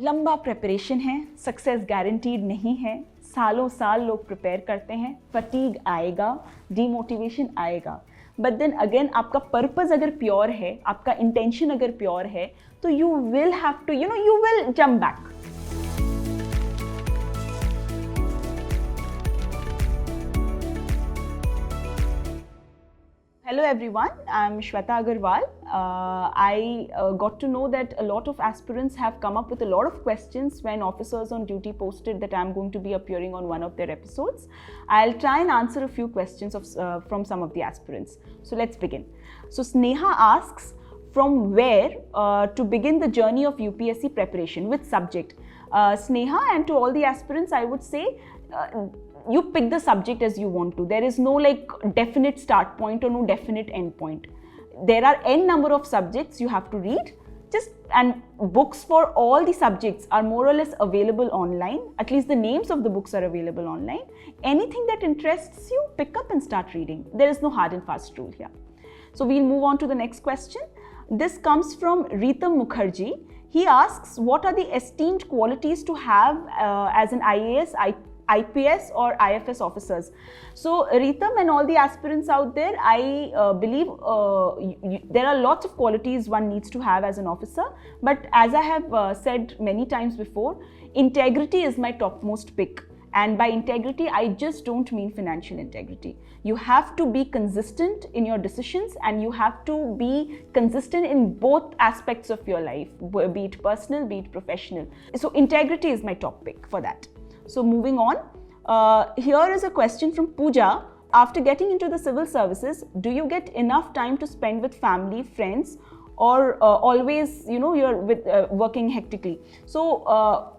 लंबा प्रिपरेशन है, success guaranteed नहीं है, सालों साल लोग प्रिपेयर करते हैं, फटीग आएगा, डीमोटिवेशन आएगा, बट देन अगेन आपका पर्पस अगर प्योर है, आपका इंटेंशन अगर प्योर है, तो you will have to you will jump back. Hello everyone, I'm Sweta Agarwal. I got to know that a lot of aspirants have come up with a lot of questions when officers on duty posted that I'm going to be appearing on one of their episodes. I'll try and answer a few questions from some of the aspirants. So let's begin. So Sneha asks, from where to begin the journey of UPSC preparation, with subject? Sneha, and to all the aspirants, I would say, you pick the subject as you want to. There is no definite start point or no definite end point. There are n number of subjects you have to read, and books for all the subjects are more or less available online. At least the names of the books are available online. Anything that interests you, pick up and start reading. There is no hard and fast rule here. So we'll move on to the next question. This comes from Ritam Mukherjee. He asks, what are the esteemed qualities to have as an IAS, IPS or IFS officers? So Ritam and all the aspirants out there, I believe there are lots of qualities one needs to have as an officer, but as I have said many times before, integrity is my topmost pick. And by integrity, I just don't mean financial integrity. You have to be consistent in your decisions, and you have to be consistent in both aspects of your life, be it personal, be it professional. So integrity is my top pick for that. So moving on, here is a question from Pooja. After getting into the civil services, do you get enough time to spend with family, friends, or always, you're working hectically? So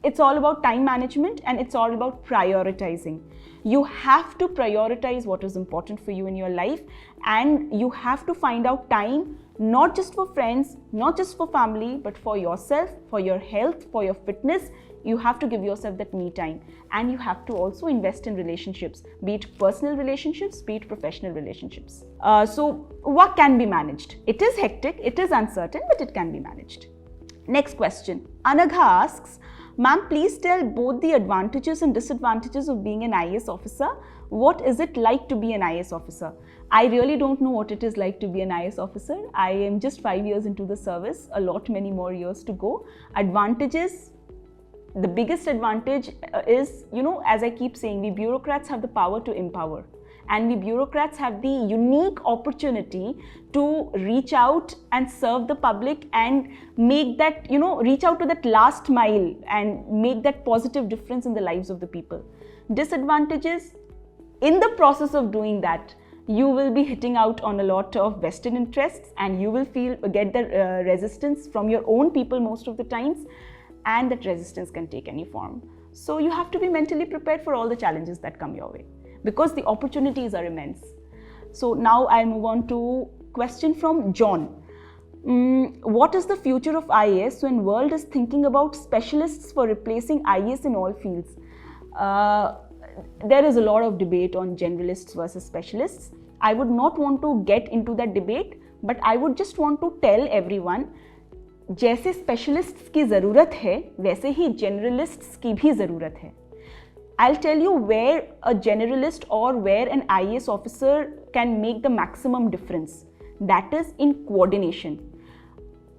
it's all about time management, and it's all about prioritizing. You have to prioritize what is important for you in your life, and you have to find out time, not just for friends, not just for family, but for yourself, for your health, for your fitness. You have to give yourself that me time, and you have to also invest in relationships, be it personal relationships, be it professional relationships. So what can be managed? It is hectic, it is uncertain, but it can be managed. Next question. Anagha asks, ma'am, please tell both the advantages and disadvantages of being an IAS officer. What is it like to be an IAS officer? I really don't know what it is like to be an IAS officer. I am just 5 years into the service, many more years to go. Advantages, the biggest advantage is, as I keep saying, we bureaucrats have the power to empower. And we bureaucrats have the unique opportunity to reach out and serve the public and make that, reach out to that last mile and make that positive difference in the lives of the people. Disadvantages, in the process of doing that, you will be hitting out on a lot of vested interests, and you will get the resistance from your own people most of the times, and that resistance can take any form. So you have to be mentally prepared for all the challenges that come your way, because the opportunities are immense. So now I'll move on to question from John. What is the future of IAS when world is thinking about specialists for replacing IAS in all fields? There is a lot of debate on generalists versus specialists. I would not want to get into that debate, but I would just want to tell everyone, जैसे specialists की ज़रूरत है, वैसे ही generalists की भी ज़रूरत है. I'll tell you where a generalist or where an IAS officer can make the maximum difference. That is in coordination.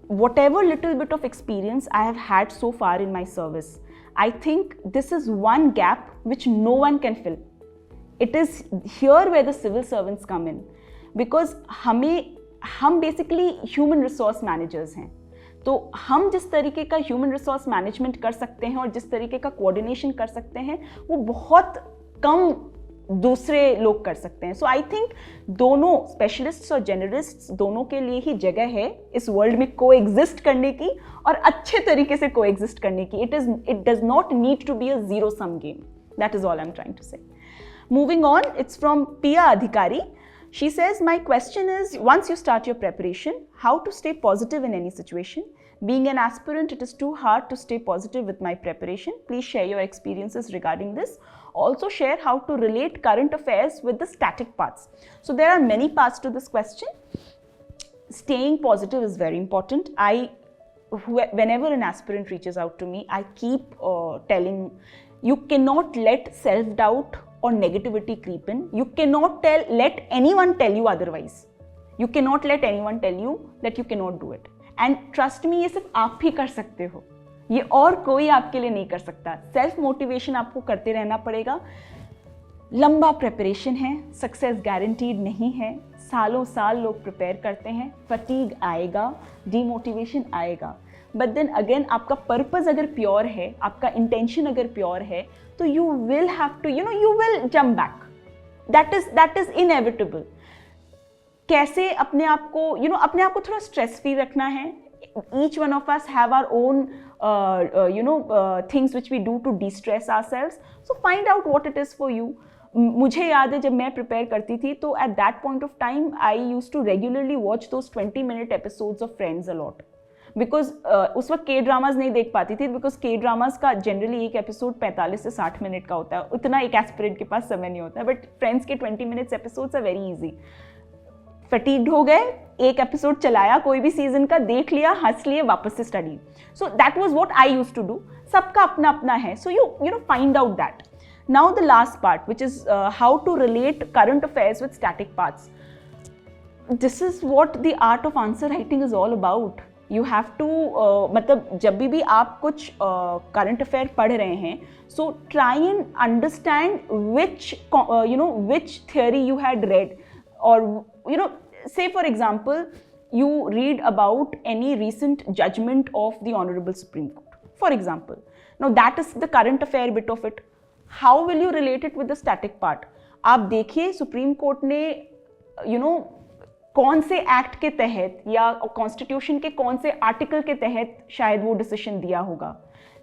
Whatever little bit of experience I have had so far in my service, I think this is one gap which no one can fill. It is here where the civil servants come in, because हम basically human resource managers हैं. तो हम जिस तरीके का human resource management कर सकते हैं और जिस तरीके का कोऑर्डिनेशन कर सकते हैं, वो बहुत कम दूसरे लोग कर सकते हैं. सो आई थिंक दोनों स्पेशलिस्ट्स और जनरलिस्ट्स दोनों के लिए ही जगह है इस वर्ल्ड में को एग्जिस्ट करने की, और अच्छे तरीके से को एग्जिस्ट करने की. It does not need to be a zero sum game. That is all I am trying to say. Moving on, it's from Piya Adhikari. She says, my question is, once you start your preparation, how to stay positive in any situation? Being an aspirant, it is too hard to stay positive with my preparation. Please share your experiences regarding this. Also share how to relate current affairs with the static parts. So there are many parts to this question. Staying positive is very important. I whenever an aspirant reaches out to me, I keep telling, you cannot let self-doubt or negativity creep in. You cannot let anyone tell you otherwise. You cannot let anyone tell you that you cannot do it. And trust me, ये सिर्फ आप ही कर सकते हो, ये और कोई आपके लिए नहीं कर सकता. सेल्फ मोटिवेशन आपको करते रहना पड़ेगा. लंबा प्रिपरेशन है, सक्सेस गारंटीड नहीं है. सालों साल लोग प्रिपेयर करते हैं, फटीग आएगा, डीमोटिवेशन आएगा. बट देन अगेन आपका पर्पस अगर प्योर है, आपका इंटेंशन अगर प्योर है, तो you will have to, you will jump back. That is inevitable. कैसे अपने आप को अपने आप को थोड़ा स्ट्रेस फ्री रखना है. Each one of us have our own things which we do to de-stress ourselves. So find out what it is for you. मुझे याद है जब मैं प्रिपेयर करती थी, तो at that point of time I used to regularly watch those 20-minute episodes of Friends a lot. Because उस वक्त के ड्रामाज नहीं देख पाती थी, बिकॉज के ड्रामाज का जनरली एक एपिसोड 45 से 60 मिनट का होता है. उतना एक एस्पिरेंट के पास समय नहीं होता है. बट फ्रेंड्स के 20 minutes episodes are very easy. Fatigued हो गए, एक एपिसोड चलाया कोई भी सीजन का, देख लिया, हंस लिए, वापस से study. So that was what I used to do. सबका अपना अपना है. So you find out that. Now the last part, which is how to relate current affairs with static parts. This is what the art of answer writing is all about. You have to मतलब जब भी आप कुछ current affair पढ़ रहे हैं, so try and understand which theory you had read. Or say for example, you read about any recent judgment of the Honorable Supreme Court, for example. Now that is the current affair bit of it. How will you relate it with the static part? आप देखिए supreme court ने कौन से act के तहत या constitution के कौन से आर्टिकल के तहत शायद वो डिसीजन दिया होगा.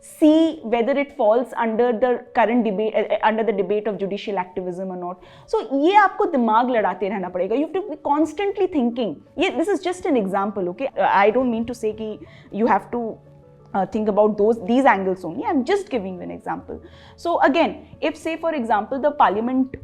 See whether it falls under the current debate, under the debate of judicial activism or not. So ये आपको दिमाग लड़ाते रहना पड़ेगा. You have to be constantly thinking. This is just an example, okay? I don't mean to say कि you have to think about these angles only. I'm just giving you an example. So again, if say for example the parliament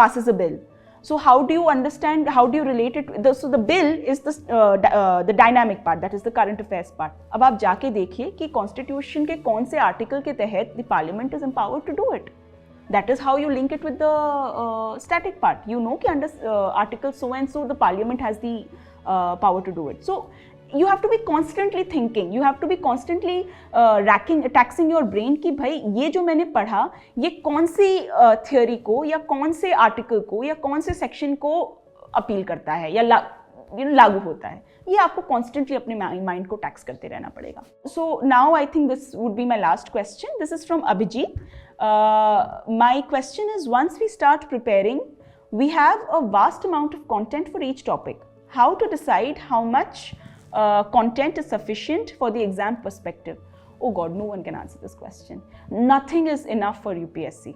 passes a bill. So how do you understand, how do you relate it? So the bill is the dynamic part, that is the current affairs part. अब आप जाके देखिए कि constitution के कौन से article के तहत the parliament is empowered to do it. That is how you link it with the static part. You know कि under article so and so the parliament has the power to do it. So you have to be constantly thinking. You have to be constantly taxing your brain कि भाई ये जो मैंने पढ़ा, ये कौन सी theory को या कौन से आर्टिकल को या कौन से सेक्शन को अपील करता है या लागू होता है. ये आपको कॉन्स्टेंटली अपने माइंड को टैक्स करते रहना पड़ेगा. So now I think this would be my last question. This is from Abhijit. My question is, once we start preparing, we have a vast amount of content for each topic. How to decide how much content is sufficient for the exam perspective? Oh God, no one can answer this question. Nothing is enough for UPSC.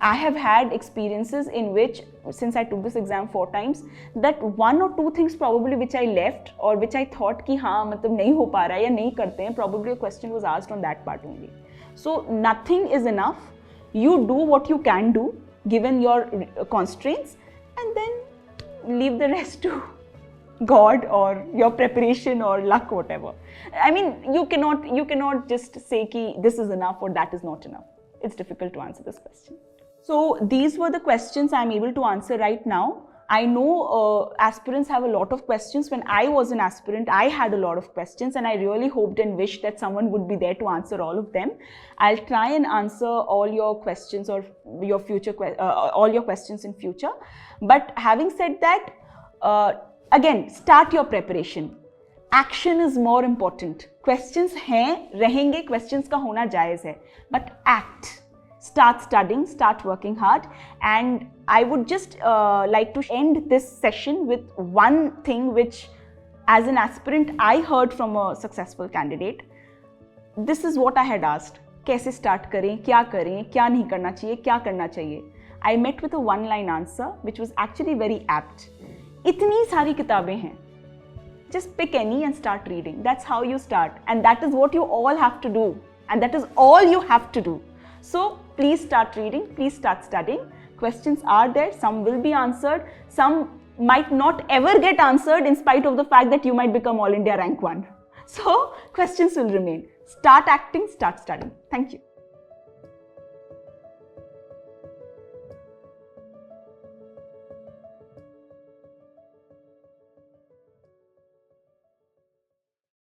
I have had experiences in which, since I took this exam 4 times, that 1 or 2 things probably which I left or which I thought कि हाँ मतलब नहीं हो पा रहा है या नहीं करते हैं, probably a question was asked on that part only. So nothing is enough. You do what you can do given your constraints, and then leave the rest to God or your preparation or luck, whatever. I mean, you cannot just say ki this is enough or that is not enough. It's difficult to answer this question. So these were the questions I'm able to answer right now. I know aspirants have a lot of questions. When I was an aspirant, I had a lot of questions, and I really hoped and wished that someone would be there to answer all of them. I'll try and answer all your questions or your all your questions in future. But having said that, again, start your preparation. Action is more important. Questions हैं, रहेंगे, questions का होना जायज़ है. But act. Start studying, start working hard. And I would just like to end this session with one thing which, as an aspirant, I heard from a successful candidate. This is what I had asked. कैसे start करें, क्या नहीं करना चाहिए, क्या करना चाहिए. I met with a one-line answer, which was actually very apt. इतनी सारी किताबें हैं. Just pick any and start reading. That's how you start, and that is what you all have to do, and that is all you have to do. So please start reading, please start studying. Questions are there, some will be answered, some might not ever get answered in spite of the fact that you might become All India Rank 1. So questions will remain. Start acting, start studying. Thank you.